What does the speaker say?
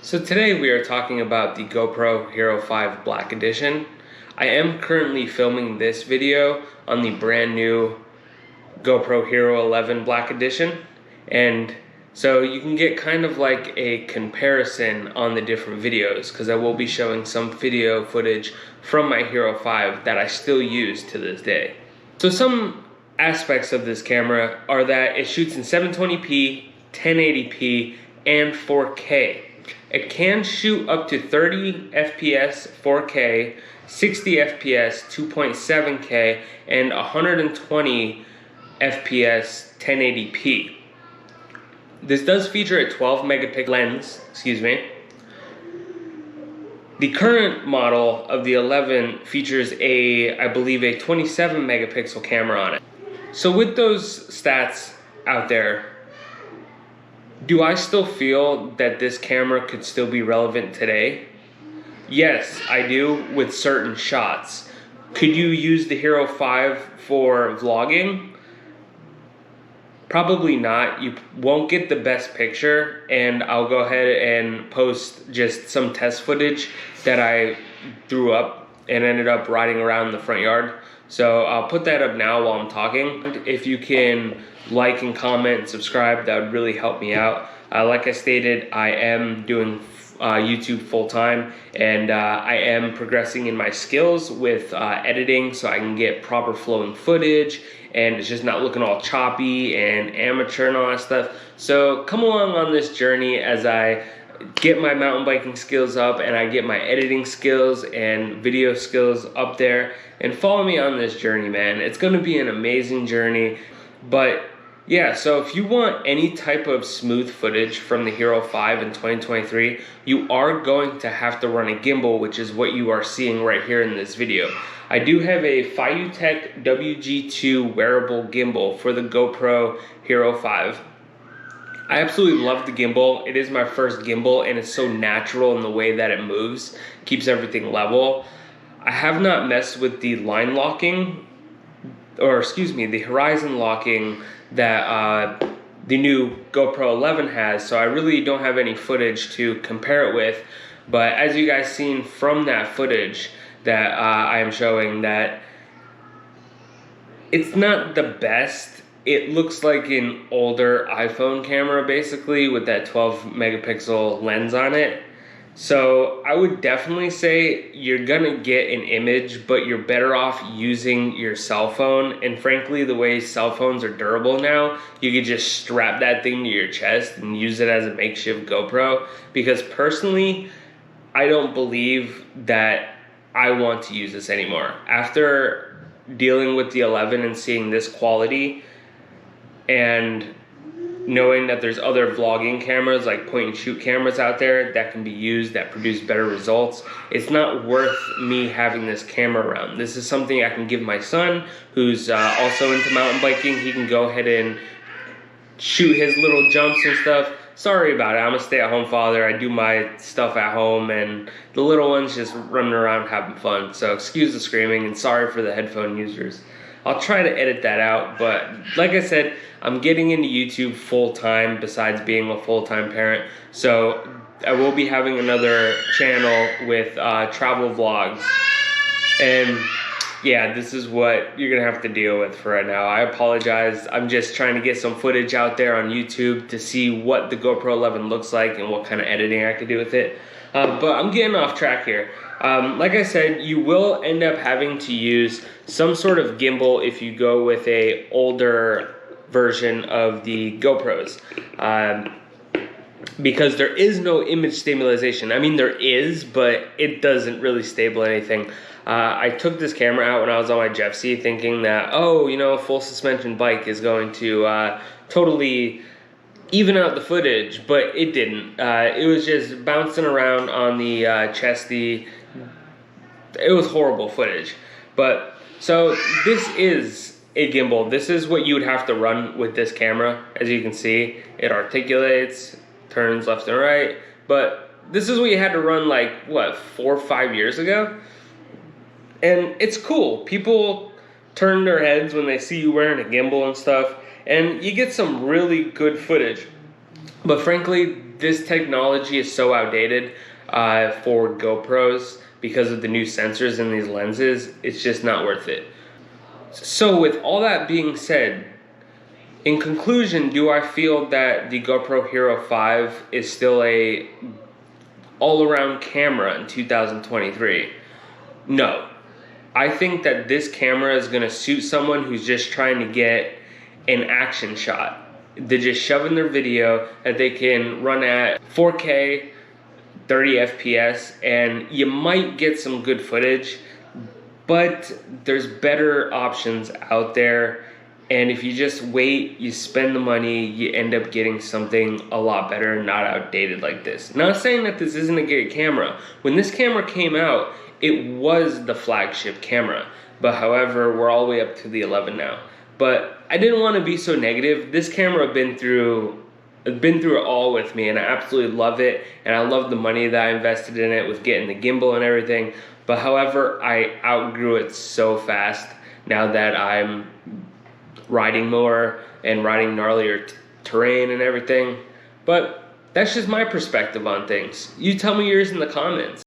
So today we are talking about the GoPro Hero 5 Black Edition. I am currently filming this video on the brand new GoPro Hero 11 Black Edition, and so you can get kind of like a comparison on the different videos, because I will be showing some video footage from my Hero 5 that I still use to this day. So some aspects of this camera are that it shoots in 720p, 1080p, and 4K. It can shoot up to 30 FPS 4K, 60 FPS 2.7K, and 120 FPS 1080p. This does feature a 12 megapixel lens, The current model of the 11 features I believe a 27 megapixel camera on it. So with those stats out there, do I still feel that this camera could still be relevant today? Yes, I do, with certain shots. Could you use the Hero 5 for vlogging? Probably not. You won't get the best picture, and I'll go ahead and post just some test footage that I threw up and ended up riding around the front yard. So I'll put that up now while I'm talking. If you can like and comment and subscribe, that would really help me out. Like I stated, I am doing YouTube full-time, and I am progressing in my skills with editing so I can get proper flowing footage and it's just not looking all choppy and amateur and all that stuff. So come along on this journey as I get my mountain biking skills up and I get my editing skills and video skills up there, and follow me on this journey, man. It's going to be an amazing journey. But yeah, so if you want any type of smooth footage from the Hero 5 in 2023, you are going to have to run a gimbal, which is what you are seeing right here in this video. I do have a Fiutech WG2 wearable gimbal for the GoPro Hero 5. I absolutely love the gimbal. It is my first gimbal, and it's so natural in the way that it moves, keeps everything level. I have not messed with the line locking, the horizon locking that the new GoPro 11 has, so I really don't have any footage to compare it with. But as you guys seen from that footage that I am showing, that it's not the best. It looks like an older iPhone camera, basically, with that 12 megapixel lens on it. So I would definitely say you're gonna get an image, but you're better off using your cell phone. And frankly, the way cell phones are durable now, you could just strap that thing to your chest and use it as a makeshift GoPro. Because personally, I don't believe that I want to use this anymore. After dealing with the 11 and seeing this quality, and knowing that there's other vlogging cameras, like point and shoot cameras out there that can be used, that produce better results, it's not worth me having this camera around. This is something I can give my son, who's also into mountain biking. He can go ahead and shoot his little jumps and stuff. Sorry about it, I'm a stay-at-home father. I do my stuff at home, and the little one's just running around having fun. So excuse the screaming, and sorry for the headphone users. I'll try to edit that out, but like I said, I'm getting into YouTube full-time besides being a full-time parent. So I will be having another channel with travel vlogs. And yeah, this is what you're gonna have to deal with for right now. I apologize. I'm just trying to get some footage out there on YouTube to see what the GoPro 11 looks like and what kind of editing I can do with it. But I'm getting off track here. Like I said, you will end up having to use some sort of gimbal if you go with a older version of the GoPros. Because there is no image stabilization. I mean, there is, but it doesn't really stable anything. I took this camera out when I was on my Jeffsy thinking that, oh, you know, a full suspension bike is going to totally even out the footage, but it didn't. It was just bouncing around on the chesty. It was horrible footage. But so this is a gimbal. This is what you would have to run with this camera. As you can see, it articulates, turns left and right. But this is what you had to run like, what, 4 or 5 years ago? And it's cool. People turn their heads when they see you wearing a gimbal and stuff, and you get some really good footage. But frankly, this technology is so outdated for GoPros because of the new sensors in these lenses. It's just not worth it. So with all that being said, in conclusion, do I feel that the GoPro Hero 5 is still a all-around camera in 2023? No. I think that this camera is going to suit someone who's just trying to get an action shot. They just shove in their video that they can run at 4K, 30 FPS, and you might get some good footage, but there's better options out there. And if you just wait, you spend the money, you end up getting something a lot better, not outdated like this. Not saying that this isn't a great camera. When this camera came out, it was the flagship camera. But however, we're all the way up to the 11 now. But I didn't want to be so negative. This camera has been through it all with me, and I absolutely love it. And I love the money that I invested in it with getting the gimbal and everything. But however, I outgrew it so fast now that I'm riding more and riding gnarlier terrain and everything. But that's just my perspective on things. You tell me yours in the comments.